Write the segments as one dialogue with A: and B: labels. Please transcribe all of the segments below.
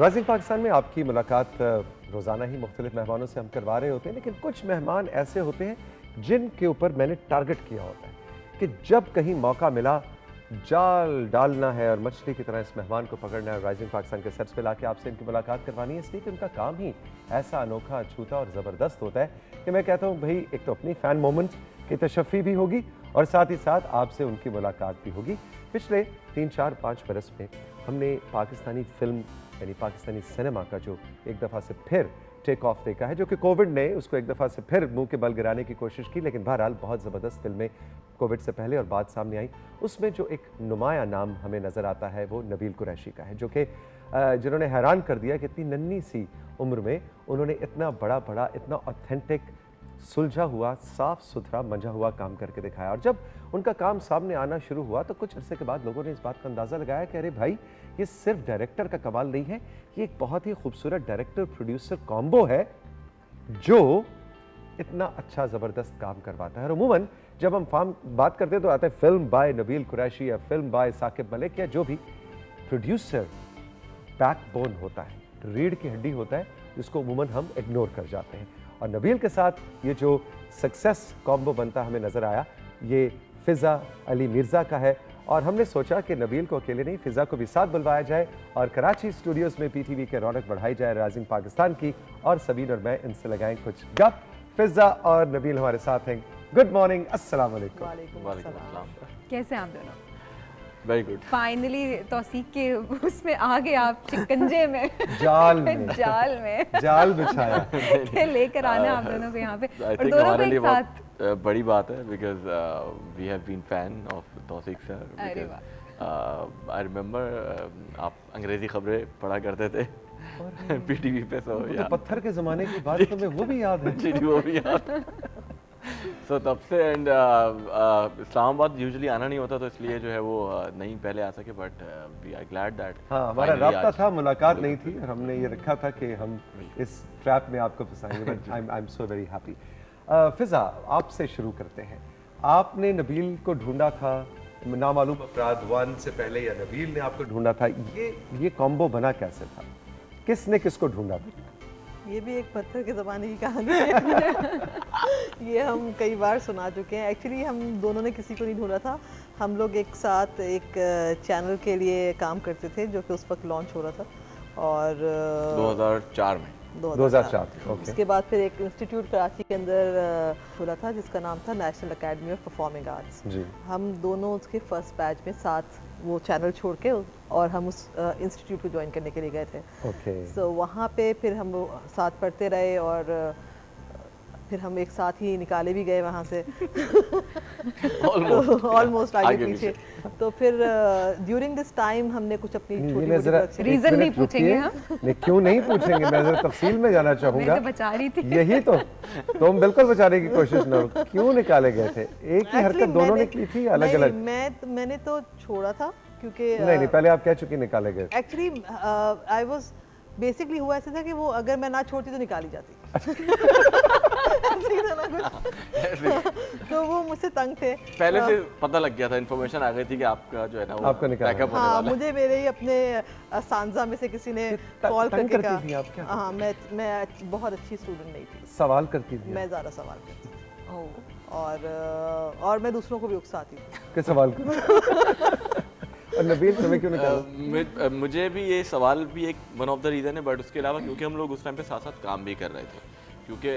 A: Rising Pakistan में आपकी मुलाकात रोज़ाना ही मुख्तलिफ मेहमानों से हम करवा रहे होते हैं, लेकिन कुछ मेहमान ऐसे होते हैं जिनके ऊपर मैंने टारगेट किया होता है कि जब कहीं मौका मिला जाल डालना है और मछली की तरह इस मेहमान को पकड़ना है, राइजिंग पाकिस्तान के सेट्स पे लाके आपसे इनकी मुलाकात करवानी है, इसलिए कि उनका काम ही ऐसा अनोखा, अछूता और ज़बरदस्त होता है कि मैं कहता हूँ भाई एक तो अपनी फ़ैन मोमेंट की तशफ़ी भी होगी और साथ ही साथ आपसे उनकी मुलाकात भी होगी। पिछले 3-4-5 बरस में हमने पाकिस्तानी फ़िल्म यानी पाकिस्तानी सिनेमा का जो एक दफ़ा से फिर टेक ऑफ देखा है, जो कि कोविड ने उसको एक दफ़ा से फिर मुंह के बल गिराने की कोशिश की, लेकिन बहरहाल बहुत ज़बरदस्त फिल्में कोविड से पहले और बाद सामने आई। उसमें जो एक नुमाया नाम हमें नज़र आता है वो नबील कुरैशी का है, जो कि जिन्होंने हैरान कर दिया कि इतनी नन्ही सी उम्र में उन्होंने इतना बड़ा इतना ऑथेंटिक, सुलझा हुआ, साफ सुथरा, मंझा हुआ काम करके दिखाया। और जब उनका काम सामने आना शुरू हुआ तो कुछ अरसे के बाद लोगों ने इस बात का अंदाज़ा लगाया कि अरे भाई, ये सिर्फ डायरेक्टर का कमाल नहीं है, ये एक बहुत ही खूबसूरत डायरेक्टर प्रोड्यूसर कॉम्बो है जो इतना अच्छा ज़बरदस्त काम करवाता है। और उमूमन जब हम बात करते हैं तो आता है फिल्म बाय नबील कुरैशी या फिल्म बाय साकिब मलिक या जो भी प्रोड्यूसर बैकबोन होता है, रीढ़ की हड्डी होता है, जिसको उमूमन हम इग्नोर कर जाते हैं। और नबील के साथ ये जो सक्सेस कॉम्बो बनता हमें नज़र आया, ये फ़िज़ा अली मिर्ज़ा का है। और हमने सोचा कि नबील को अकेले नहीं, फ़िज़ा को भी साथ बुलवाया जाए और कराची स्टूडियोज़ में पीटीवी के रौनक बढ़ाई जाए राइजिंग पाकिस्तान की, और सबीन और मैं इनसे लगाएं कुछ गप। फ़िज़ा और नबील हमारे साथ हैं। गुड मॉर्निंग, अस्सलाम वालेकुम।
B: वालेकुम अस्सलाम।
C: कैसे हैं आप दोनों?
B: Very good.
C: फाइनली तौसीक के उसमें आ गए आप, शिकंजे में,
A: जाल में जाल बिछाया
C: के लेकर आना आप दोनों को यहाँ पे, और दोनों को एक साथ।
B: बड़ी बात है because we have been fan of Tauseeq sir.
C: अरे वाह।
B: आई रिमेंबर आप अंग्रेजी खबरें पढ़ा करते थे पीटीवी पे, तो
A: पत्थर के ज़माने की बात तो वो भी याद है।
B: जी वो भी याद। सो तब से एंड इस्लामाबाद यूजुअली आना नहीं होता, तो इसलिए जो है वो नहीं पहले आ सके, but we are glad that.
A: हाँ, हमारा राब्ता था, मुलाकात नहीं थी, और हमने ये रखा था कि हम इस ट्रैप में आपको फंसाएंगे, but I am so very happy. Fiza, आपसे शुरू करते हैं। आपने नबील को ढूंढा था नामालूम अपराध 1 से पहले, या नबील ने आपको ढूंढा था? ये कॉम्बो बना कैसे था? किसने किसको ढूंढा था?
D: ये भी एक पत्थर के ज़माने की कहानी है। ये हम कई बार सुना चुके हैं। एक्चुअली हम दोनों ने किसी को नहीं ढूंढा था, हम लोग एक साथ एक चैनल के लिए काम करते थे जो कि उस वक्त लॉन्च हो रहा था, और
B: 2004 में
A: 2004 ओके।
D: उसके बाद फिर एक इंस्टीट्यूट कराची के अंदर खुला था जिसका नाम था national academy of performing arts. हम दोनों उसके फर्स्ट बैच में साथ वो चैनल छोड़ के और हम उस इंस्टीट्यूट को ज्वाइन करने के लिए गए थे। सो वहाँ पे फिर हम साथ पढ़ते रहे, और फिर हम एक साथ ही निकाले भी गए वहाँ से ऑलमोस्ट आगे पीछे। तो फिर ड्यूरिंग दिस टाइम हमने कुछ अपनी छोटी
C: रीजन नहीं पूछेंगे हम।
A: नहीं, क्यों नहीं पूछेंगे, मैं जरा तफसील में जाना चाहूँगा।
C: मैं तो बचा रही थी।
A: यही तो तुम बिल्कुल बचाने की कोशिश न हो। क्यों निकाले गए थे? एक ही हरकत दोनों ने की थी, अलग अलग?
D: मैंने तो छोड़ा था क्योंकि
A: नहीं, पहले आप कह चुकी निकाले गए।
D: एक्चुअली आई वाज बेसिकली हुआ ऐसा था कि वो अगर मैं ना छोड़ती तो निकाली जाती। तो वो मुझसे तंग थे।
B: पहले से पता लग गया था, इन्फॉर्मेशन आ गई थी कि आपका जो है ना वो
A: आपका निकाला।
D: हाँ, मुझे मेरे ही अपने सांजा में से किसी ने कॉल करके कहा। हाँ, मैं बहुत अच्छी स्टूडेंट नहीं थी।
A: सवाल करती थी?
D: मैं ज़्यादा सवाल करती थी, और मैं दूसरों को भी उकसाती थी
A: कि सवाल करो। और नबील, तुम्हें क्यों निकाला?
B: मुझे भी ये सवाल भी एक वन ऑफ द रीज़न है, बट उसके अलावा क्योंकि हम लोग उस टाइम पे साथ साथ काम भी कर रहे थे, क्योंकि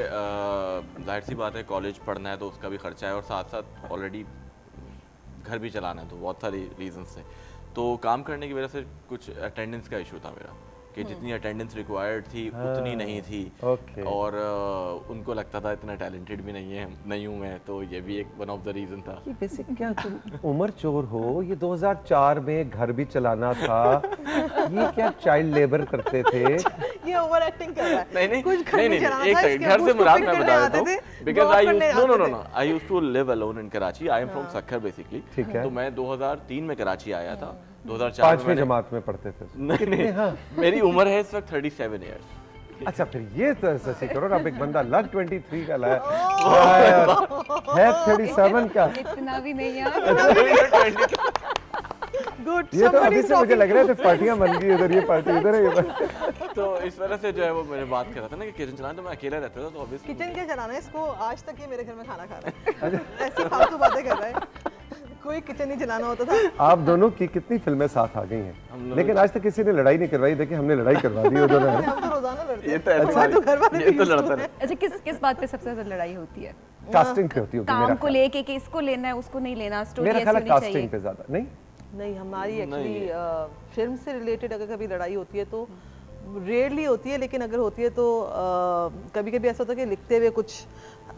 B: जाहिर सी बात है कॉलेज पढ़ना है तो उसका भी खर्चा है, और साथ साथ ऑलरेडी घर भी चलाना है, तो बहुत सारी रीजंस थे। तो काम करने की वजह से कुछ अटेंडेंस का इशू था मेरा, कि जितनी अटेंडेंस रिक्वायर्ड थी उतनी नहीं थी। और उनको लगता था इतना टैलेंटेड भी नहीं हूँ मैं, तो ये भी एक वन ऑफ द रीजन था।
A: ये बेसिक क्या तुम उम्र चोर हो? ये 2004 में घर भी चलाना था, ये क्या चाइल्ड लेबर करते थे?
D: ये ओवर एक्टिंग कर रहा है।
B: नहीं, एक सेकंड, घर से मुराद मैं बता देता हूँ, because I used to live alone in Karachi. I am from Sukkur basically. तो मैं 2003 में कराची आया था। 2004
A: में जमात में पढ़ते थे?
B: नहीं, मेरी उम्र है इस वक्त 37 ईयर्स।
A: अच्छा, फिर ये तो ऐसे करो ना, एक बंदा लग 23 का लाया है 37 का,
C: इतना भी नहीं यार।
D: Good.
A: ये तो अभी
D: Somebody's
A: से मुझे
D: talking
A: लग रहा है
D: to-
A: तो पार्टियां बन गई, उधर ये पार्टी इधर है ये पार्टी।
B: तो इस वजह से जो है वो मैंने बात कर रहा था ना कि किचन चलाना, तो मैं अकेला रहता था तो ऑब्वियसली
D: किचन क्या चलाना है इसको, आज तक ये मेरे घर में खाना खा रहा है, ऐसी फालतू बातें कर रहा है, कोई किचन नहीं चलाना होता था।
A: आप दोनों की कितनी फिल्में साथ आ गई हैं, लेकिन आज तक किसी ने लड़ाई नहीं करवाई। देखिए हमने लड़ाई करवा दी वो दोनों ने।
D: हम तो रोजाना लड़ते
B: ये
D: हैं,
B: तो ऐसा
D: हमारे तो घर वाले
B: ये
D: भी
B: तो
D: used to
B: लड़ता
D: हैं।
C: अच्छा, किस बात पे सबसे ज्यादा लड़ाई होती है?
A: कास्टिंग पे होती होगी मेरा
C: काम को
A: ख्याल।
C: लेके कि इसको लेना है उसको नहीं लेना, स्टोरी
A: मेरा
C: ऐसी
A: ख्याल है
C: होनी
A: कास्टिंग
C: चाहिए।
A: पे ज्यादा नहीं।
D: नहीं, हमारी एक्चुअली फिल्म से रिलेटेड अगर कभी लड़ाई होती है तो रेयरली होती है, लेकिन अगर होती है तो कभी कभी ऐसा होता है कि लिखते हुए कुछ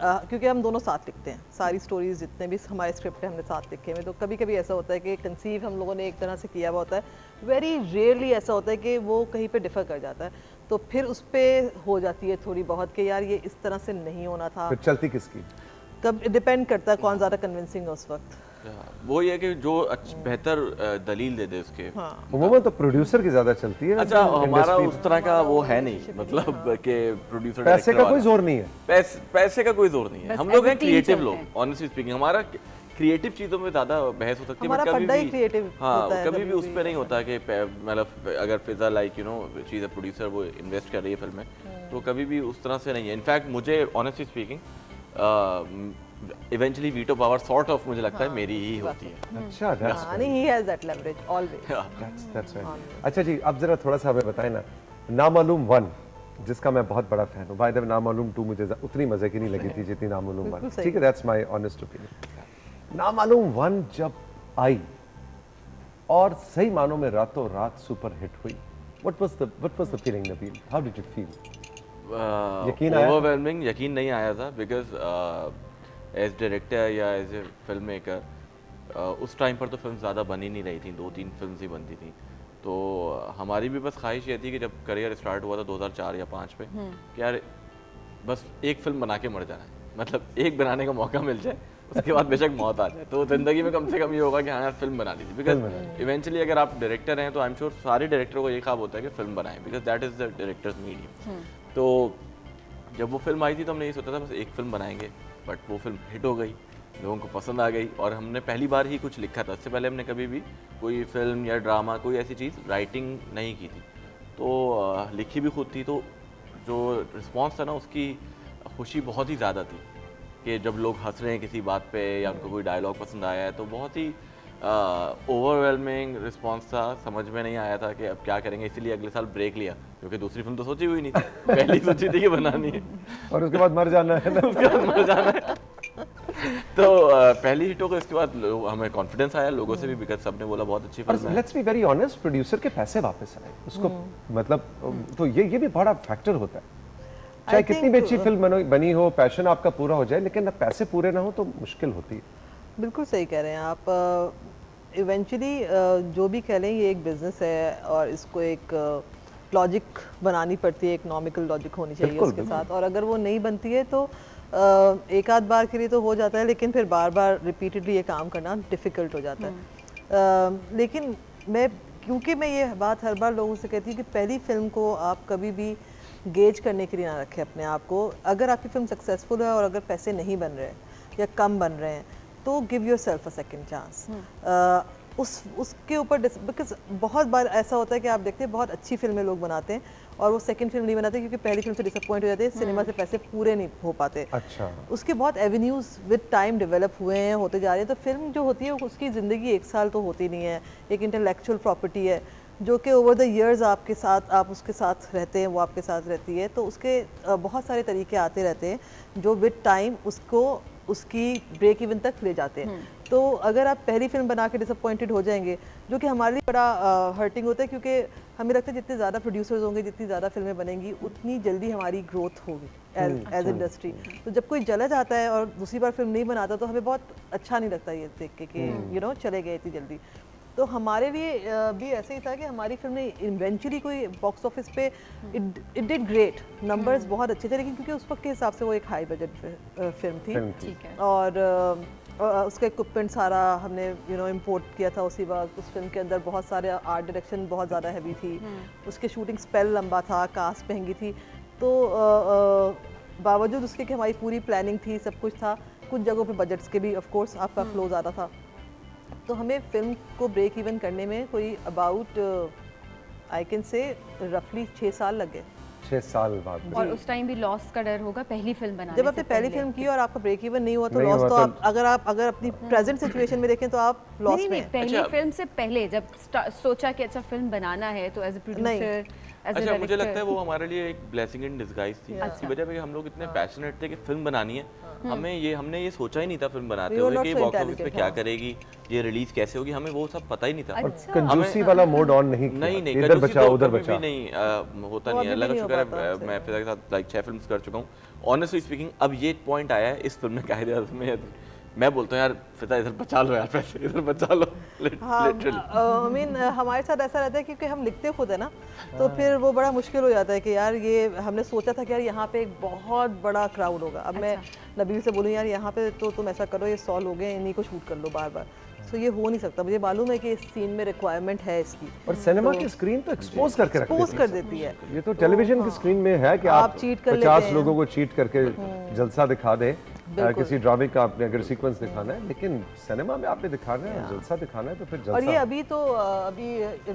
D: क्योंकि हम दोनों साथ लिखते हैं सारी स्टोरीज, जितने भी हमारे स्क्रिप्ट है हमने साथ लिखे हुए, तो कभी कभी ऐसा होता है कि कंसीव हम लोगों ने एक तरह से किया हुआ होता है, वेरी रेयरली ऐसा होता है कि वो कहीं पे डिफर कर जाता है, तो फिर उस पर हो जाती है थोड़ी बहुत कि यार ये इस तरह से नहीं होना था।
A: फिर चलती किसकी?
D: कब डिपेंड करता है कौन ज़्यादा कन्विंसिंग है उस वक्त।
B: वो ये कि जो बेहतर दलील दे दे उसके।
D: हाँ,
A: उम्मीद तो प्रोड्यूसर की ज्यादा चलती है।
B: अच्छा, हमारा
A: industry
B: उस तरह का वो है नहीं, मतलब कि प्रोड्यूसर
A: पैसे का कोई जोर नहीं है।
B: पैसे का कोई जोर नहीं है।
C: बस
B: हम लोग
C: as a
B: हैं
C: team
B: क्रिएटिव
C: चलते
B: लोग,
C: हैं।
B: ऑनेस्टली स्पीकिंग हमारा क्रिएटिव चीज़ों में ज़्यादा बहस हो सकती है,
D: हमारा
B: बट कभी
D: फंडा ही
B: भी
D: creative
B: हाँ
D: होता है,
B: कभी भी
D: कभी
B: उस
D: भी
B: पर नहीं होता कि मतलब अगर फिजा लाइक यू नो चीज़ है प्रोड्यूसर वो इन्वेस्ट कर रही है फिल्म में, तो कभी भी उस तरह से नहीं है। इनफैक्ट मुझे honestly speaking eventually veto power sort of मुझे लगता है मेरी ही होती है।
A: अच्छा, that's
D: हाँ, नहीं, he has that leverage always।
A: that's right। अच्छा जी, अब जरा थोड़ा सा हमें बताएं ना, नामालूम 1 जिसका मैं बहुत बड़ा फैन हूँ। बाय द वे नामालूम 2 मुझे उतनी मजे की नहीं लगी थी जितनी नामालूम 1।
D: बिल्कुल
A: ठीक है, दैट्स माय ऑनेस्ट ओपिनियन। नामालूम 1 जब आई और सही मानों में रातों रात सुपर हिट हुई, what was the feeling, Nabeel? How did you feel? यकीन आया?
B: ओवरवेलमिंग यकीन नहीं आया था, बिकॉज एज डायरेक्टर या एज ए फिल्म मेकर उस टाइम पर तो फिल्म ज़्यादा बन ही नहीं रही थी, 2-3 फिल्म ही बनती थी, तो हमारी भी बस ख्वाहिश ये थी कि जब करियर स्टार्ट हुआ था 2004 या 5 पे कि यार बस एक फिल्म बना के मर जाना है, मतलब एक बनाने का मौका मिल जाए, उसके बाद बेशक मौत आ जाए, तो ज़िंदगी में कम से कम ये होगा कि हाँ यार फिल्म बना लीजिए। बिकॉज इवेंचुअली अगर आप डायरेक्टर हैं तो आई एम श्योर सारे डायरेक्टरों को ये ख्वाब होता है कि फिल्म बनाएं, because that is the directors medium. तो जब वो फिल्म आई थी तो हमने ये सोचा था बस एक फिल्म बनाएंगे, बट वो फिल्म हिट हो गई, लोगों को पसंद आ गई, और हमने पहली बार ही कुछ लिखा था। इससे पहले हमने कभी भी कोई फिल्म या ड्रामा कोई ऐसी चीज़ राइटिंग नहीं की थी, तो लिखी भी खुद थी, तो जो रिस्पॉन्स था ना उसकी खुशी बहुत ही ज़्यादा थी कि जब लोग हंस रहे हैं किसी बात पे या उनको कोई डायलॉग पसंद आया है, तो बहुत ही ओवरवेलमिंग रिस्पॉन्स था। समझ में नहीं आया था कि अब क्या करेंगे, इसीलिए अगले साल ब्रेक लिया, क्योंकि दूसरी फिल्म तो सोची हुई नहीं थी, पहली सोची थी कि बनानी है
A: और उसके बाद मर जाना है ना।
B: उसके बाद मर जाना है। तो पहली हिट हो गई, इसके बाद हमें कॉन्फिडेंस आया लोगों से भी, बिकॉज सबने बोला बहुत अच्छी फिल्म है।
A: Let's be very honest, producer के पैसे वापस आए उसको, मतलब तो ये भी बड़ा फैक्टर होता है। चाहे कितनी भी अच्छी फिल्म बनी हो, पैशन आपका पूरा हो जाए, लेकिन पैसे पूरे ना हो तो मुश्किल होती है।
D: बिल्कुल सही कह रहे हैं आप। इवेंचुअली जो भी कह लें ये एक बिजनेस है और इसको एक लॉजिक बनानी पड़ती है, इकोनॉमिकल लॉजिक होनी चाहिए उसके साथ, और अगर वो नहीं बनती है तो एक आध बार के लिए तो हो जाता है, लेकिन फिर बार बार रिपीटेडली ये काम करना डिफ़िकल्ट हो जाता है। लेकिन क्योंकि मैं ये बात हर बार लोगों से कहती हूँ कि पहली फिल्म को आप कभी भी गेज करने के लिए ना रखें अपने आप को। अगर आपकी फिल्म सक्सेसफुल है और अगर पैसे नहीं बन रहे या कम बन रहे हैं तो give your self a second chance. उसके ऊपर, बिकॉज बहुत बार ऐसा होता है कि आप देखते हैं बहुत अच्छी फिल्में लोग बनाते हैं और वो सेकंड फिल्म नहीं बनाते क्योंकि पहली फिल्म से डिसअपॉइंट हो जाते हैं, सिनेमा से पैसे पूरे नहीं हो पाते।
A: अच्छा,
D: उसके बहुत एवेन्यूज़ विद टाइम डेवलप हुए हैं, होते जा रहे हैं। तो फिल्म जो होती है उसकी ज़िंदगी एक साल तो होती नहीं है, एक इंटेलेक्चुअल प्रॉपर्टी है जो कि ओवर द ईयर्स आपके साथ, आप उसके साथ रहते हैं, वो आपके साथ रहती है, तो उसके बहुत सारे तरीके आते रहते हैं जो विद टाइम उसको उसकी ब्रेक इवन तक ले जाते हैं। तो अगर आप पहली फिल्म बना के डिसअपॉइंटेड हो जाएंगे, जो कि हमारे लिए बड़ा हर्टिंग होता है, क्योंकि हमें लगता है जितने ज़्यादा प्रोड्यूसर्स होंगे, जितनी ज़्यादा फिल्में बनेंगी, उतनी जल्दी हमारी ग्रोथ होगी एज इंडस्ट्री। तो जब कोई चला जाता है और दूसरी बार फिल्म नहीं बनाता तो हमें बहुत अच्छा नहीं लगता ये देख के कि यू नो चले गए इतनी जल्दी। तो हमारे लिए भी ऐसे ही था कि हमारी फिल्म ने इवेंचुअली कोई बॉक्स ऑफिस पे इट डिड ग्रेट, नंबर्स बहुत अच्छे थे, लेकिन क्योंकि उस वक्त के हिसाब से वो एक हाई बजट फिल्म थी।
C: ठीक है।
D: और उसका इक्विपमेंट सारा हमने यू नो इम्पोर्ट किया था उसी वक्त। उस फिल्म के अंदर बहुत सारे आर्ट डायरेक्शन बहुत ज़्यादा हैवी थी, उसके शूटिंग स्पेल लंबा था, कास्ट महंगी थी। तो बावजूद उसके कि हमारी पूरी प्लानिंग थी, सब कुछ था, कुछ जगहों पे बजट्स के भी ऑफ कोर्स आपका फ्लो ज़्यादा था, तो हमें फिल्म को ब्रेक इवन करने में कोई अबाउट आई कैन से रफली 6 साल लग गए।
A: 6 साल बाद।
C: और उस टाइम भी लॉस का डर होगा पहली फिल्म बनाने से।
D: जब आपने पहली फिल्म की और आपका ब्रेक इवन नहीं हुआ तो लॉस तो आप अगर अपनी प्रेजेंट सिचुएशन में देखें तो आप लॉस में हैं।
C: पहली फिल्म से पहले जब सोचा कि अच्छा फिल्म बनाना है तो एज अ प्रोड्यूसर,
B: अच्छा मुझे लगता है वो हमारे लिए एक ब्लेसिंग इन डिस्गाइज थी। इसकी वजह पे हम लोग इतने पैशनेट थे कि फिल्म बनानी है। हमने ये सोचा ही नहीं था फिल्म बनाते हुए कि बॉक्स ऑफिस पे क्या करेगी, ये रिलीज कैसे होगी, हमें वो सब पता ही नहीं था।
A: कंजूसी वाला मोड ऑन नहीं किया।
B: नहीं
A: इधर बचाओ उधर
B: कभी
A: बचाओ
B: भी नहीं होता नहीं है। अल्लाह का शुक्र है मैं फिजा के साथ लाइक 6 फिल्म्स कर चुका हूँ। ऑनेस्टली स्पीकिंग अब ये पॉइंट आया है इस फिल्म में कायदे में मैं बोलता हूँ यार फिजा इधर बचा लो यार, पैसे इधर बचा लो।
D: आई मीन हमारे साथ ऐसा रहता है क्योंकि हम लिखते खुद है ना, तो फिर वो बड़ा मुश्किल हो जाता है कि यार ये हमने सोचा था कि यार यहाँ पे एक बहुत बड़ा क्राउड होगा। अब मैं नबील से बोलूँ यार यहाँ पे तो तुम ऐसा करो, ये 100 लोग हैं, इन्हीं को शूट कर लो बार बार। तो ये हो नहीं सकता। मुझे मालूम है कि इस सीन में रिक्वायरमेंट है इसकी,
A: और सिनेमा की स्क्रीन तो एक्सपोज करके
D: कर देती है।
A: ये तो टेलीविजन की स्क्रीन में है कि आप 50 लोगों को चीट करके जलसा दिखा दे, किसी ड्रामे का आपने अगर सीक्वेंस दिखाना है, लेकिन सिनेमा में आपने दिखाना है, जलसा दिखाना है तो फिर जलसा।
D: और ये अभी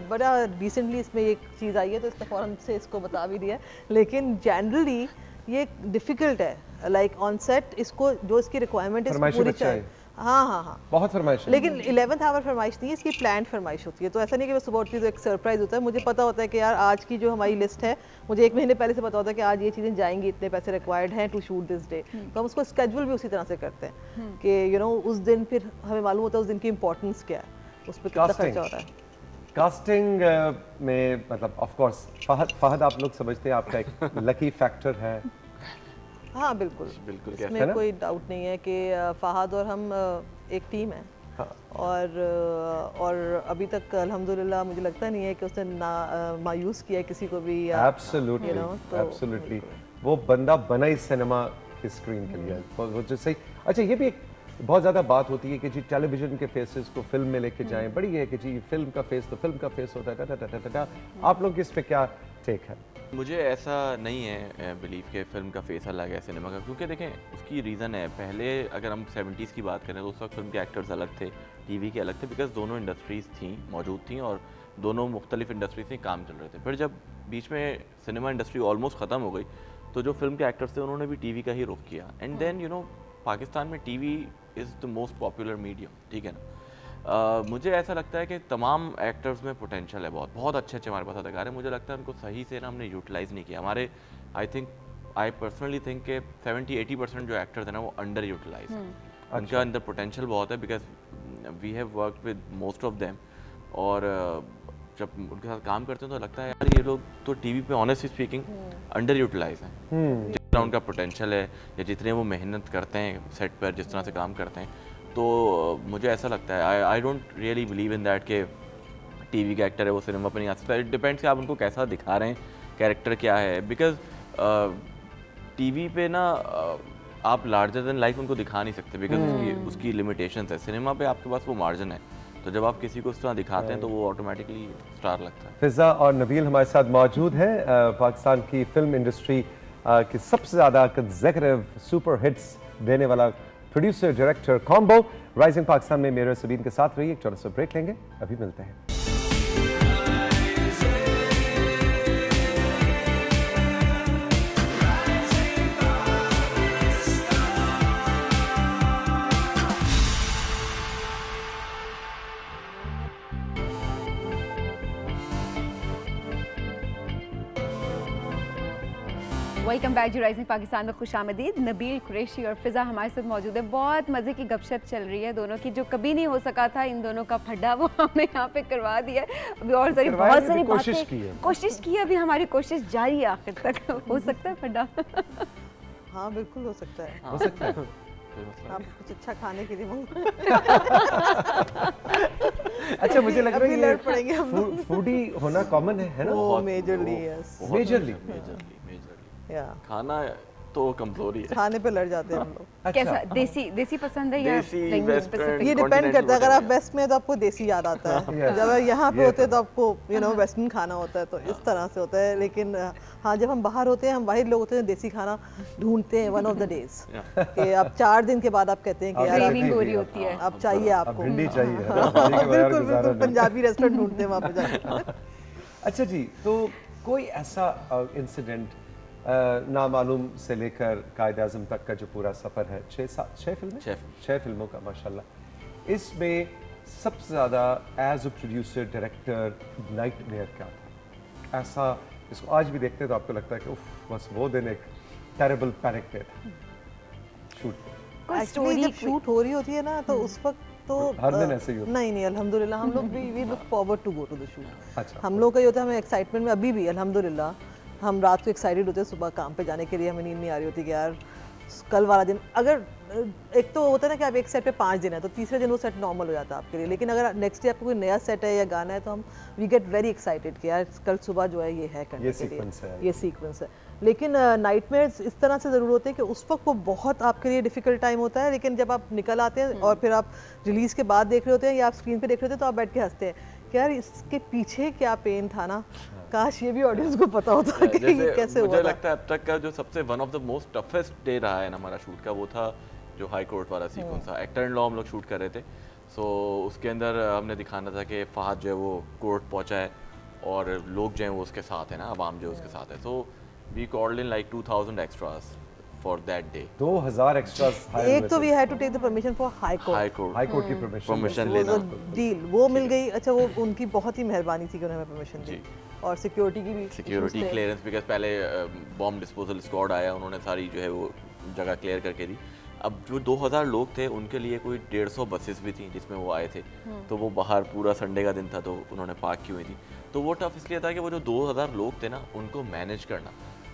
D: बड़ा रिसेंटली इसमें एक चीज़ आई है तो इसने फौरन से इसको बता भी दिया, लेकिन जनरली ये डिफिकल्ट है लाइक ऑन सेट इसको जो इसकी रिक्वायरमेंट है पूरी चाहिए। हाँ
A: बहुत फरमाइश,
D: लेकिन 11th आवर फरमाइश नहीं है, इसकी प्लान्ड फरमाइश होती है। तो ऐसा नहीं कि मैं सुबह उठती तो एक सरप्राइज होता है। मुझे पता होता है कि यार आज की जो हमारी लिस्ट है, मुझे 1 महीने पहले से पता होता है कि आज ये चीज़ें जाएंगी, इतने पैसे रिक्वायर्ड हैं टू शूट दिस डे। तो हम उसको स्केड्यूल भी उसी तरह से करते हैं कि यू नो उस दिन फिर हमें मालूम होता है उस दिन की इंपॉर्टेंस क्या है, उस पर कितना खर्चा हो रहा है।
A: कास्टिंग में मतलब ऑफ कोर्स फहद आप लोग समझते हैं आपका एक लकी फैक्टर है।
D: हाँ बिल्कुल, इसमें कोई डाउट नहीं है कि फहद और हम एक टीम है। हाँ। और अभी तक अल्हम्दुलिल्लाह मुझे लगता नहीं है कि उसने मायूस किया है किसी को भी। एब्सोल्युटली
A: वो बंदा बना ही सिनेमा की स्क्रीन के लिए, वो जो सही। अच्छा ये भी एक बहुत ज़्यादा बात होती है कि जी टेलीविजन के फेसेस को फिल्म में लेके जाएं, बड़ी है कि जी फिल्म का फेस तो फिल्म का फेस होता है। आप लोग इस पे क्या टेक है?
B: मुझे ऐसा नहीं है बिलीव के फिल्म का फेस अलग है सिनेमा का, क्योंकि देखें उसकी रीज़न है। पहले अगर हम 70s की बात करें तो उस वक्त फिल्म के एक्टर्स अलग थे, टीवी के अलग थे, बिकॉज दोनों इंडस्ट्रीज़ थी मौजूद थी और दोनों मुख्तलिफ इंडस्ट्रीज में काम चल रहे थे। फिर जब बीच में सिनेमा इंडस्ट्री ऑलमोस्ट ख़त्म हो गई तो जो फिल्म के एक्टर्स थे उन्होंने भी टीवी का ही रुख किया। And then you know Pakistan में TV is the most popular medium, ठीक है ना। मुझे ऐसा लगता है कि तमाम एक्टर्स में पोटेंशियल है, बहुत अच्छे हमारे पास अदाकार हैं। मुझे लगता है उनको सही से ना हमने यूटिलाइज़ नहीं किया। हमारे आई पर्सनली थिंक के 70-80% जो एक्टर्स हैं ना वो अंडर यूटिलाइज हैं। उनका अंदर पोटेंशियल बहुत है, because we have worked with most of them. और जब उनके साथ काम करते हैं तो लगता है यार ये लोग तो टीवी पे ऑनेस्टली स्पीकिंग अंडर यूटिलाइज हैं। जितना उनका पोटेंशियल है या जितने वो मेहनत करते हैं सेट पर, जिस तरह से काम करते हैं, तो मुझे ऐसा लगता है I don't really believe in that के टीवी का एक्टर है वो सिनेमा पर नहीं आ सकता। इट डिपेंड्स कि आप उनको कैसा दिखा रहे हैं, कैरेक्टर क्या है। बिकॉज टीवी पे ना आप लार्जर देन लाइफ उनको दिखा नहीं सकते, बिकॉज उसकी लिमिटेशंस है। सिनेमा पे आपके पास वो मार्जिन है, तो जब आप किसी को उस तरह दिखाते हैं तो वो ऑटोमेटिकली स्टार लगता है।
A: फिजा और नबील हमारे साथ मौजूद हैं, पाकिस्तान की फिल्म इंडस्ट्री की सबसे ज़्यादा कंसेक्यूटिव सुपर हिट्स देने वाला producer director combo rising Pakistan में मेरे सबीन के साथ रही। एक छोटा सा ब्रेक लेंगे, अभी मिलते हैं।
C: Welcome back to Rising Pakistan में खुशामदीद। नबील कुरैशी और फिजा हमारे साथ मौजूद है। बहुत मज़े की गपशप चल रही है दोनों की, जो कभी नहीं हो सका था इन दोनों का फड्डा वो हमने यहाँ पे करवा दिया है। अभी और सारी बहुत सारी कोशिश की है, अभी हमारी कोशिश जारी है आखिर तक। हो सकता है फड्डा?
D: हाँ बिल्कुल हो सकता है,
A: हो सकता है।
D: आप कुछ अच्छा खाने के लिए
A: अच्छा मुझे लग रहा है
D: लड़ पड़ेंगे हम लोग।
A: फूडी होना कॉमन है ना?
D: मेजरली
B: मेजरली खाना तो कमजोरी है।
D: खाने पे लड़ जाते हैं हम लोग।
C: कैसा देसी पसंद है या
D: ये डिपेंड करता है। अगर आप वेस्ट में तो आपको देसी याद आता है, जब यहाँ पे होते हैं तो आपको वेस्टर्न खाना होता है, तो इस तरह से होता है। लेकिन हाँ, जब हम बाहर होते हैं, हम बाहर लोग होते हैं देसी खाना ढूंढते हैं वन ऑफ द डेज कि अब 4 दिन के बाद आप कहते हैं कि यार
C: क्रेविंग हो रही होती है,
D: अब चाहिए आपको
A: भिंडी चाहिए।
D: बिल्कुल बिल्कुल, पंजाबी रेस्टोरेंट ढूंढते हैं वहाँ पे जाके।
A: अच्छा जी, तो कोई ऐसा इंसिडेंट नामालूम से लेकर कायद आज़म तक का जो पूरा सफ़र है, 6 फिल्में, 6 फिल्मों का माशाल्लाह, इसमें सबसे ज़्यादा as a producer director nightmare क्या था ऐसा, इसको आज भी देखते हैं तो आपको लगता है कि उफ, बस वो दिन एक टेरिबल पैनिक डे था शूट।
D: एक्चुअली जब शूट हो रही होती है ना, तो उस वक्त तो
A: हर दिन ऐसे ही होता है?
D: नहीं, अल्हम्दुलिल्लाह हम लोग भी we look forward to go to the shoot.
A: अच्छा,
D: हम लोग का ये होता है, हमें एक्साइटमेंट में अभी भी अल्हम्दुलिल्लाह हम रात को एक्साइटेड होते हैं सुबह काम पे जाने के लिए। हमें नींद नहीं आ रही होती कि यार कल वाला दिन, अगर एक तो होता है ना कि आप एक सेट पे 5 दिन है तो तीसरे दिन वो सेट नॉर्मल हो जाता है आपके लिए। लेकिन अगर नेक्स्ट डे आपको कोई नया सेट है या गाना है तो हम वी गेट वेरी एक्साइटेड कि यार कल सुबह जो है ये है करने के लिए, ये सीक्वेंस है। लेकिन नाइटमेयर्स इस तरह से ज़रूर होते हैं कि उस वक्त वो बहुत आपके लिए डिफिकल्ट टाइम होता है, लेकिन जब आप निकल आते हैं और फिर आप रिलीज़ के बाद देख रहे होते हैं या आप स्क्रीन पे देख रहे होते हैं तो आप बैठ के हंसते हैं कि यार इसके पीछे क्या पेन था ना, काश ये भी ऑडियंस को पता होता कि ये कैसे हुआ।
B: मुझे लगता है अब तक का जो सबसे one of the most toughest day रहा है ना हमारा शूट का, वो था जो हाई कोर्ट वाला सीक्वेंस था। एक्टर एंड लॉ हम लोग शूट कर रहे थे, सो उसके अंदर हमने दिखाना था कि फहद जो है वो कोर्ट पहुंचा है और लोग जो हैं वो उसके साथ है ना, अवाम जो उसके साथ है। So we called in like 2000 extras for that day.
A: 2000 extras.
D: एक तो we had to take the permission for high court
A: की
B: परमिशन लेना,
D: डील वो मिल गई। अच्छा, वो उनकी बहुत ही मेहरबानी थी कि उन्होंने परमिशन दी, और सिक्योरिटी की भी
B: सिक्योरिटी क्लियरेंस, बिकॉज पहले बॉम्ब डिस्पोजल स्क्वाड आया, उन्होंने सारी जो है वो जगह क्लियर करके दी। अब जो 2000 लोग थे उनके लिए कोई 150 बसेस भी थी जिसमें वो आए थे, तो वो बाहर पूरा संडे का दिन था तो उन्होंने पार्क की हुई थी। तो वो टफ इसलिए था कि वो जो 2000 लोग थे ना उनको मैनेज करना।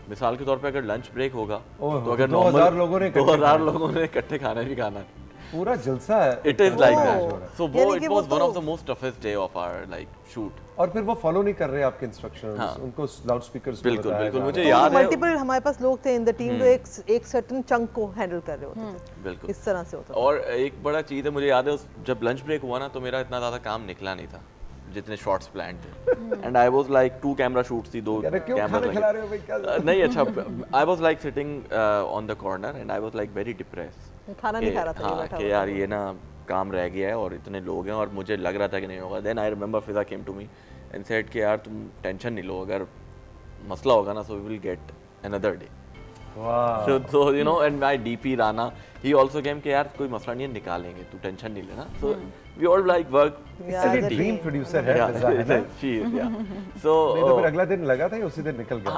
B: मिसाल के तौर पे अगर लंच ब्रेक होगा तो अगर
A: 2000 लोगों ने
B: इकट्ठे खाना भी खाना,
A: पूरा जलसा है।
B: It is like that. So वो it was one of the most toughest day of our like shoot.
A: और फिर वो फॉलो नहीं कर रहे आपके इंस्ट्रक्शंस, उनको लाउड स्पीकर्स पे
B: बिल्कुल बिल्कुल मुझे
D: तो
B: याद है
D: मल्टीपल हमारे पास लोग थे इन द टीम जो एक सर्टेन चंक को हैंडल कर रहे होते थे।
B: बिल्कुल
D: इस तरह से होता था।
B: और एक बड़ा चीज़ है, मुझे याद है जब लंच ब्रेक हुआ ना तो मेरा इतना ज़्यादा काम निकला नहीं था जितने शॉट्स प्लान थे। And I was like 2 camera shoots थी, 2 कैमरा नहीं। अच्छा, I was like sitting on the corner and I was like very depressed,
D: खाना नहीं खा रहा था,
B: बैठा कि यार ये ना काम रह गया है और इतने लोग हैं और मुझे लग रहा था कि नहीं होगा। Then I remember Fiza came to me and said कि यार तुम टेंशन नहीं लो, अगर मसला होगा ना so we will get another day. So you know, and my DP Rana, he also came कि यार कोई मसला नहीं है, निकालेंगे, तू टेंशन नहीं लेना। So we all like work.
A: इसलिए ड्रीम प्रोड्यूसर है फिजा, है ना?
B: She is, yeah. So
A: नहीं तो फिर अगला दिन लगा था या उसी दिन निकल गया?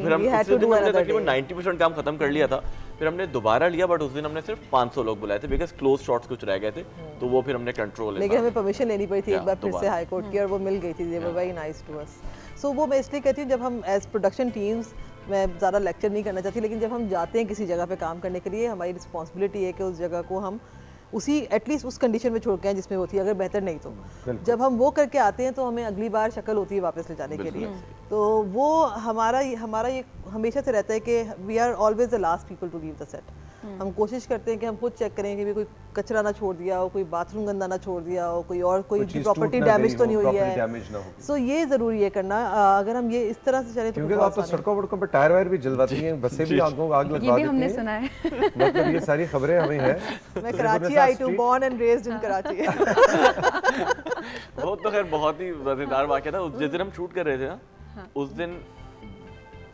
B: फिर हम उसी दिन हमने तकरीबन 90% काम खत्म कर लिया था। फिर हमने दोबारा लिया, बट उस दिन हमने सिर्फ 500 लोग बुलाए थे बिकॉज क्लोज शॉट्स कुछ रह गए थे, तो वो फिर हमने कंट्रोल।
D: लेकिन हमें परमिशन लेनी पड़ी थी एक बार फिर से हाई कोर्ट की, और वो मिल गई थी। They were very nice to us. So वो मैं इसलिए कहती हूँ, जब हम एज प्रोडक्शन टीम्स, मैं ज़्यादा लेक्चर नहीं करना चाहती, लेकिन जब हम जाते हैं किसी जगह पे काम करने के लिए, हमारी रिस्पॉन्सिबिलिटी है कि उस जगह को हम उसी एटलीस्ट उस कंडीशन में छोड़ के आए जिसमें वो थी, अगर बेहतर नहीं तो। जब हम वो करके आते हैं तो हमें अगली बार शक्ल होती है वापस ले जाने के लिए। तो वो हमारा ये हमेशा से रहता है कि we are always the last people to leave the set. हम कोशिश करते हैं कि हम खुद चेक करें कि भी कोई कचरा ना छोड़ दिया हो, कोई बाथरूम गंदा ना छोड़ दिया हो, कोई प्रॉपर्टी डैमेज तो नहीं हुई है। सो ये ज़रूरी है करना। अगर हम ये इस तरह से चले तो
A: क्योंकि आप तो सड़कों वड़कों पर टायर वायर भी जलवाती हैं, बसें भी आग लगवा देती हैं,
C: ये भी हमने सुना है।
A: मतलब ये सारी खबरें हमें हैं।
D: मैं Karachi I too, born and raised in Karachi.
B: वो तो खैर बहुत ही मजेदार वाकया था। जिस दिन हम शूट कर रहे थे ना, उस दिन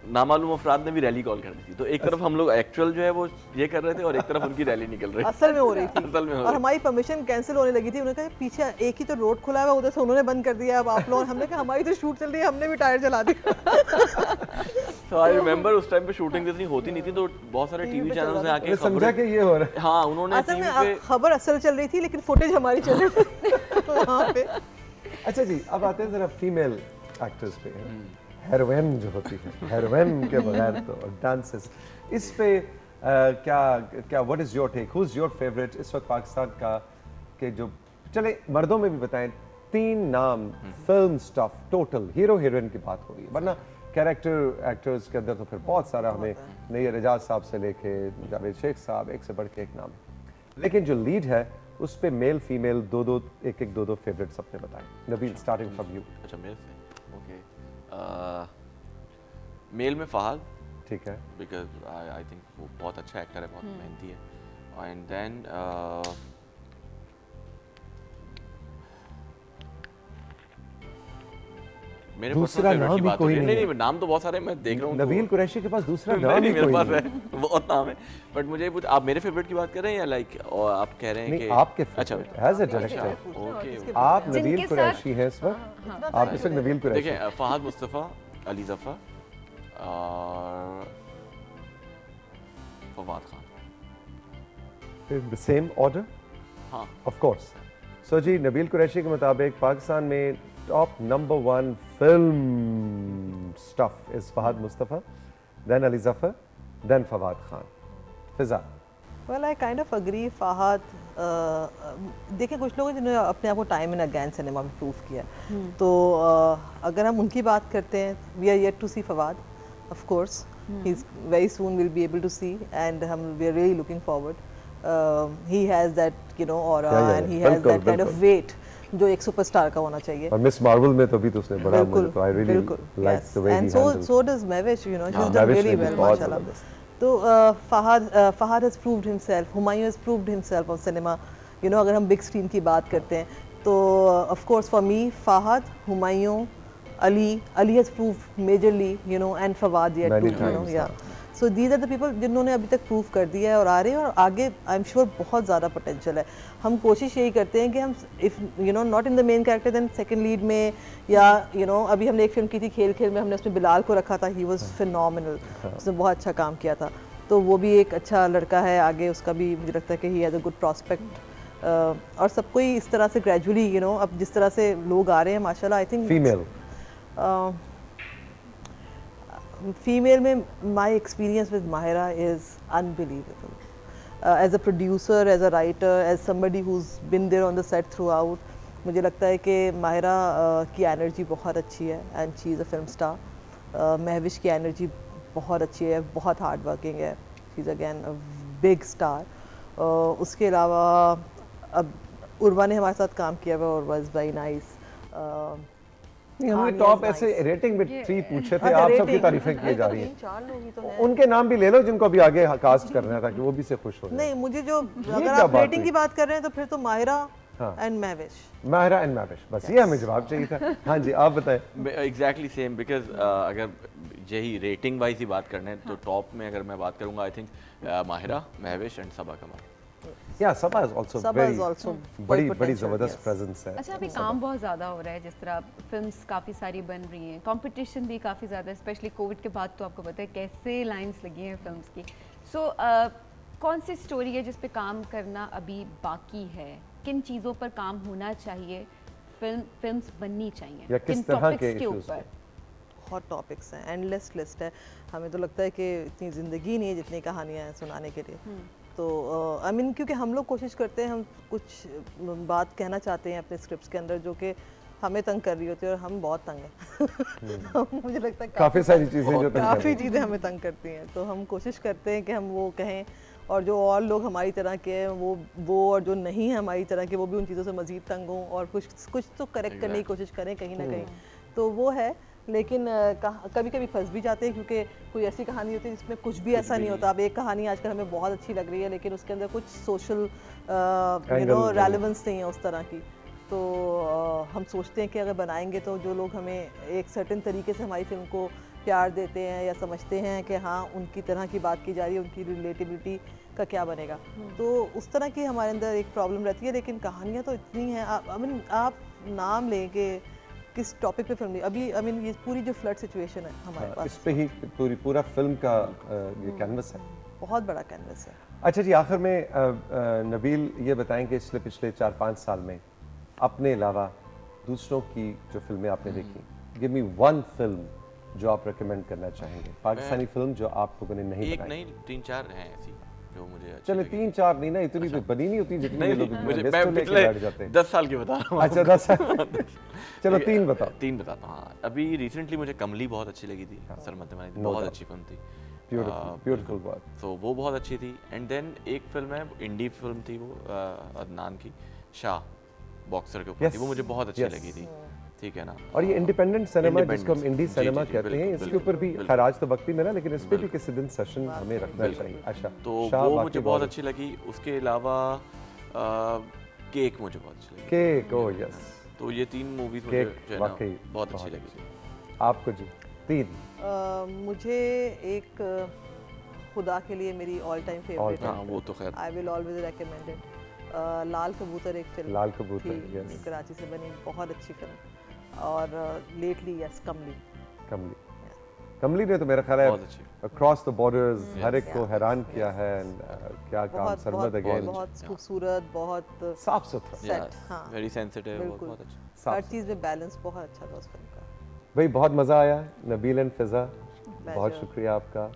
B: नामालूम अफराद ने भी रैली कॉल कर दी थी। तो एक तरफ हम लोग एक्चुअल जो है वो ये कर रहे थे और एक तरफ उनकी रैली निकल रही
D: असल में हो रही थी। और हमारी परमिशन कैंसिल होने लगी थी। उन्होंने कहा पीछे एक ही तो रोड खुला हुआ, उधर से उन्होंने बंद कर दिया, अब आप लोग। हमने कहा हमारी तो शूट चल रही है, हमने भी टायर जला दिया।
B: So I remember उस टाइम पे शूटिंग इतनी होती नहीं थी, तो बहुत सारे टीवी चैनल्स ने आके
A: समझा कि ये हो रहा है।
B: हाँ, उन्होंने
D: असल में खबर असल चल रही थी, लेकिन फुटेज हमारी चल रही थी वहाँ पे।
A: अच्छा जी, अब आते हैं जरा फीमेल एक्टर्स पे। हेरोइन जो होती है, हेरोइन के बगैर तो डांसेस, इस पे क्या what is your take, who is your favourite इस वक्त पाकिस्तान का? के जो चले मर्दों में भी बताएं 3 नाम, film stuff total, hero heroine की बात हो रही है, वरना कैरेक्टर एक्टर्स के अंदर तो फिर बहुत सारा हमें नैयर एजाज साहब से लेके जावेद शेख साहब, एक से बढ़ के एक नाम है। लेकिन जो लीड है उस पे मेल फीमेल दो फेवरेट्स अपने बताएं। Nabeel, starting from you.
B: अच्छा मेल से, ओके। मेल में फहद,
A: ठीक है,
B: बिकॉज आई थिंक वो बहुत अच्छा एक्टर है, बहुत मेहनती है। एंड देन मेरे
A: दूसरा नाम भी कोई नहीं,
B: नहीं, नाम तो बहुत सारे मैं देख रहा हूँ।
A: नबील कुरैशी के पास दूसरा नाम ही
B: मेरे
A: कोई
B: पास
A: नहीं
B: है, बहुत नाम है। बट मुझे कुछ, आप मेरे फेवरेट की बात कर रहे हैं या लाइक आप कह रहे हैं कि
A: आपके
B: अच्छा
A: एज ए डायरेक्टर
B: ओके
A: आप नबील कुरैशी हैं इस वक्त, आप इस वक्त नबील कुरैशी।
B: देखिए फहद मुस्तफ़ा, अली ज़फ़र और Fawad Khan,
A: in the same order.
B: हाँ
A: ऑफ कोर्स। सो जी, नबील कुरैशी के मुताबिक पाकिस्तान में top number 1 film stuff is Fahad Mustafa, then Ali Zafar, then Fawad Khan. Fiza?
D: Well I kind of agree. Fahad, देखिए कुछ लोग जिन्होंने अपने आप को टाइम इन अगेन सिनेमा में प्रूव किया, तो अगर हम उनकी बात करते हैं, we are yet to see Fawad, of course ही is very soon will be able to see, and हम we are really looking forward. He has that aura and he has that kind of weight जो एक superstar का होना चाहिए।
A: और miss Marvel में तो भी तो उसने बड़ा, मुझे तो I really like the way he handled.
D: So does Mahwish, she is done really well माशाल्लाह। तो Fahad has proved himself, Humayun has proved himself on cinema. अगर हम बिग स्क्रीन की बात करते हैं तो of course for me Fahad, Humayun, Ali has proved majorly, and Fawad yet to, yeah so these are the people जिन्होंने अभी तक प्रूव कर दिया है और आ रहे हैं, और आगे आई एम श्योर बहुत ज़्यादा पोटेंशियल है। हम कोशिश यही करते हैं कि हम if not in the main character then second lead में, या अभी हमने एक फिल्म की थी खेल खेल में, हमने उसमें बिलाल को रखा था, ही वाज फिनोमिनल, उसने बहुत अच्छा काम किया था। तो वो भी एक अच्छा लड़का है, आगे उसका भी मुझे लगता है कि he has a good prospect. और सबको ही इस तरह से ग्रेजुअली अब जिस तरह से लोग आ रहे हैं माशाल्लाह, आई थिंक फीमेल में my experience with Mahira is unbelievable, as a producer, as a writer, as somebody who's been there on the set throughout. मुझे लगता है कि माहिरा की एनर्जी बहुत अच्छी है, and she is a film star. Mehwish की एनर्जी बहुत अच्छी है, बहुत हार्ड वर्किंग है, she is again a big star. उसके अलावा अब उर्वा ने हमारे साथ काम किया हुआ, उर्वा इज़ वेरी नाइस।
A: हमने टॉप ऐसे रेटिंग में 3 पूछे थे, आप सबकी तारीफें की जा रही हैं।
D: 4 लोग ही तो हैं।
A: उनके नाम भी ले लो जिनको अभी आगे कास्ट करना है, ताकि वो भी से खुश हो जाए।
D: नहीं, मुझे जो अगर आप रेटिंग की बात कर रहे हैं तो फिर तो माहिरा एंड महविश,
A: माहिरा एंड महविश, बस ये हमें जवाब चाहिए था। हाँ जी, आप बताएं।
B: एग्जैक्टली सेम, बिकॉज अगर यही रेटिंग वाइज ही बात करने हैं तो टॉप में अगर मैं बात करूंगा, I think Mahira, Mahwish and Saba Qamar.
A: Yeah Saba is also very बड़ी जबरदस्त प्रेजेंस है।
C: अच्छा, अभी काम बहुत ज़्यादा हो रहा है, जिस तरह फिल्म्स काफ़ी सारी बन रही हैं, कंपटीशन भी काफ़ी ज़्यादा है, स्पेशली कोविड के बाद तो आपको पता है कैसे लाइंस लगी हैं फिल्म्स की। सो कौन सी स्टोरी है जिस पे काम करना अभी बाकी है? किन चीज़ों पर काम होना चाहिए, फिल्म्स बननी चाहिए,
A: या किस तरह के
C: ऊपर?
D: हॉट टॉपिक्स हैं, एंडलेस लिस्ट है। हमें तो लगता है कि इतनी ज़िंदगी नहीं है जितनी कहानियाँ हैं सुनाने के लिए। तो आई मीन क्योंकि हम लोग कोशिश करते हैं, हम कुछ बात कहना चाहते हैं अपने स्क्रिप्ट्स के अंदर जो कि हमें तंग कर रही होती है, और हम बहुत तंग हैं। मुझे लगता है
A: काफ़ी सारी चीज़ें जो
D: काफ़ी चीज़ें हमें तंग करती हैं, तो हम कोशिश करते हैं कि हम वो कहें, और जो और लोग हमारी तरह के हैं वो और जो नहीं है हमारी तरह के, वो भी उन चीज़ों से मज़ीद तंग हों, और कुछ तो करेक्ट करने की कोशिश करें कहीं ना कहीं। तो वो है, लेकिन कभी कभी फंस भी जाते हैं, क्योंकि कोई ऐसी कहानी होती है जिसमें कुछ भी ऐसा नहीं होता। अब एक कहानी आजकल हमें बहुत अच्छी लग रही है, लेकिन उसके अंदर कुछ सोशल रेलेवेंस नहीं है उस तरह की। तो हम सोचते हैं कि अगर बनाएंगे तो जो लोग हमें एक सर्टेन तरीके से हमारी फिल्म को प्यार देते हैं या समझते हैं कि हाँ उनकी तरह की बात की जा रही है, उनकी रिलेटिविटी का क्या बनेगा, तो उस तरह की हमारे अंदर एक प्रॉब्लम रहती है। लेकिन कहानियाँ तो इतनी हैं, आप नाम लें कि किस टॉपिक पे फिल्म, अभी आई मीन ये पूरी जो फ्लड सिचुएशन है हमारे पास,
A: इस पे ही पूरा फिल्म का ये कैनवस है,
D: बहुत बड़ा कैनवस है।
A: अच्छा जी, आखिर में नबील ये बताएं कि पिछले 4-5 साल में अपने अलावा दूसरों की जो फिल्में आपने देखी, गिव मी 1 फिल्म जो आप रेकमेंड करना चाहेंगे, पाकिस्तानी फिल्म जो आप लोगों ने नहीं बनाई।
B: एक नहीं 3-4 हैं ऐसी जो मुझे अच्छी
A: चले
B: लगी।
A: 3-4 नहीं ना, इतनी तो बनी नहीं होती जितनी ये लोग
B: मुझे
A: list
B: मैं
A: तो लेके
B: पिछले
A: बैठ जाते हैं।
B: 10 साल की बता रहा हूँ।
A: अच्छा 10 चलो 3 बताओ।
B: 3 बताता हूँ। हाँ, अभी रिसेंटली मुझे कमली बहुत अच्छी लगी थी, सरमत मानी थी,
A: No
B: बहुत
A: doubt.
B: अच्छी फिल्म थी।
A: ब्यूटीफुल बात।
B: तो वो बहुत अच्छी थी। एंड देन एक फिल्म है, इंडी फिल्म थी वो, अदनान की, शाह, बॉक्सर के ऊपर थी, वो मुझे बहुत अच्छी लगी थी। ठीक है ना।
A: और ये इंडिपेंडेंट सिनेमा जिसको हम इंडी
B: जी,
A: सिनेमा
B: जी,
A: कहते हैं,
B: बिल्कुल,
A: इसके ऊपर भी
B: बिल्कुल,
A: खैर आज तो वक्त ही मिला, लेकिन इस पे भी किसी दिन सेशन हमें रखना चाहिए। अच्छा,
B: तो
A: शाह
B: वो
A: वाकई
B: मुझे बहुत अच्छी लगी। उसके अलावा केक मुझे बहुत अच्छी लगी।
A: केक, ओह यस,
B: तो ये 3 मूवीज मुझे
A: केक
B: जो है ना
A: वाकई
B: बहुत अच्छी लगी।
A: आपको जी 3?
D: मुझे एक खुदा के लिए मेरी ऑल टाइम फेवरेट
B: हाँ, वो तो खैर
D: I will always recommend it. Laal Kabootar एक फिल्म
A: लाल कबूतर,
D: थी,
A: yes.
D: कराची से बनी, बहुत अच्छी फिल्म। और लेटली यस कमली।
A: कमली ने तो मेरा ख्याल है
B: बहुत अच्छी।
A: अक्रॉस द बॉर्डर्स हर एक को
D: Yeah.
A: हैरान किया है। क्या काम
D: बहुत
A: सरमद
D: बहुत
A: अगेन,
D: बहुत खूबसूरत, बहुत
A: साफ सुथरा,
D: सेट, हाँ
B: वेरी सेंसिटिव,
D: बिल्कुल।
B: बहुत अच्छा।
A: साफ
D: हर चीज़ में बैलेंस बहुत अच्छा था उस फिल्म का।
A: भाई बहुत मजा आया। नबील एंड फिजा, बहुत
D: Pleasure.
A: शुक्रिया आपका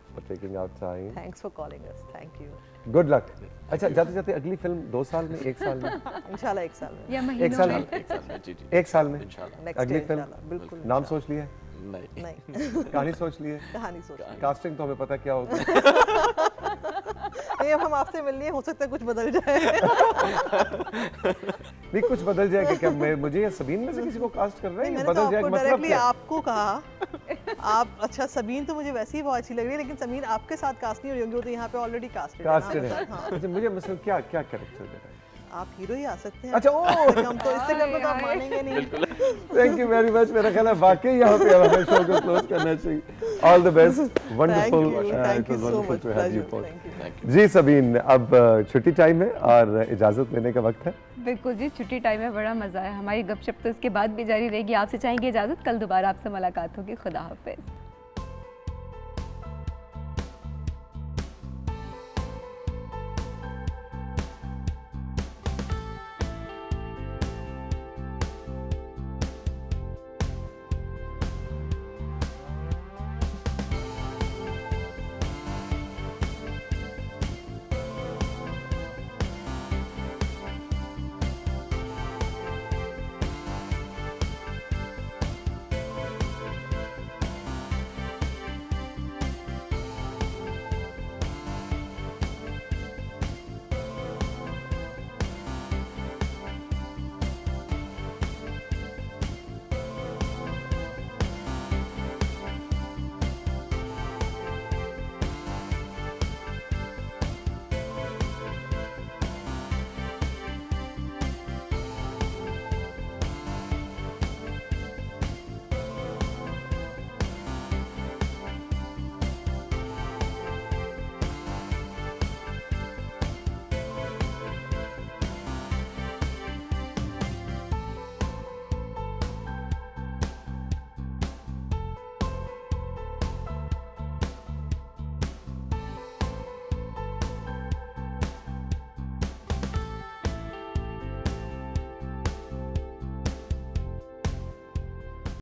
A: for taking out time.
D: Thanks for calling us, thank you.
A: Good luck. अच्छा, जाते जाते अगली फिल्म 2 साल में, 1 साल में?
D: इंशाल्लाह 1 साल में,
C: या
A: एक
C: महीनों
A: साल
C: में?
A: में?
B: 1 साल में, जी जी,
A: 1 साल में
B: इंशाल्लाह।
D: नेक्स्ट
A: अगली
D: डे
A: फिल्म?
D: इंशाल्लाह, बिल्कुल
A: नाम
D: इंशाल्लाह।
A: सोच लिया है?
B: नहीं
D: नहीं
A: कहानी सोच ली है?
D: कहानी सोच
A: कास्टिंग तो हमें पता क्या होगा।
D: नहीं, अब हम आपसे मिलने हो सकता है कुछ बदल जाए।
A: नहीं, कुछ बदल जाएगा क्या? मुझे या सबीन में से किसी को कास्ट कर रहे हैं?
D: मैंने
A: बदल
D: तो
A: जाएगा
D: आपको
A: मतलब
D: डायरेक्टली
A: क्या?
D: आपको कहा। आप अच्छा, सबीन तो मुझे वैसे ही बहुत अच्छी लग रही है, लेकिन सबीन आपके साथ कास्ट नहीं होगी, वो तो यहाँ पे ऑलरेडी कास्टेड
A: है।
D: हाँ।
A: अच्छा, मुझे मतलब क्या क्या कैरेक्टर दे रहा है?
D: आप हीरो ही आ सकते हैं।
A: अच्छा, ओ
D: कम तो इससे कम तो आप मानेंगे नहीं।
A: Thank you very much. मेरा ख्याल है वाकई यहाँ पे हमारे शो को क्लोज करना चाहिए। All the best, wonderful,
D: thank you so
A: wonderful
D: much,
A: to have you both.
B: Thank you.
A: जी सबीन, अब छुट्टी टाइम है और इजाजत लेने का वक्त है।
C: बिल्कुल जी, छुट्टी टाइम है, बड़ा मजा है। हमारी गपशप तो इसके बाद भी जारी रहेगी। आपसे चाहेंगे इजाजत, कल दोबारा आपसे मुलाकात होगी। खुदा हाफिज।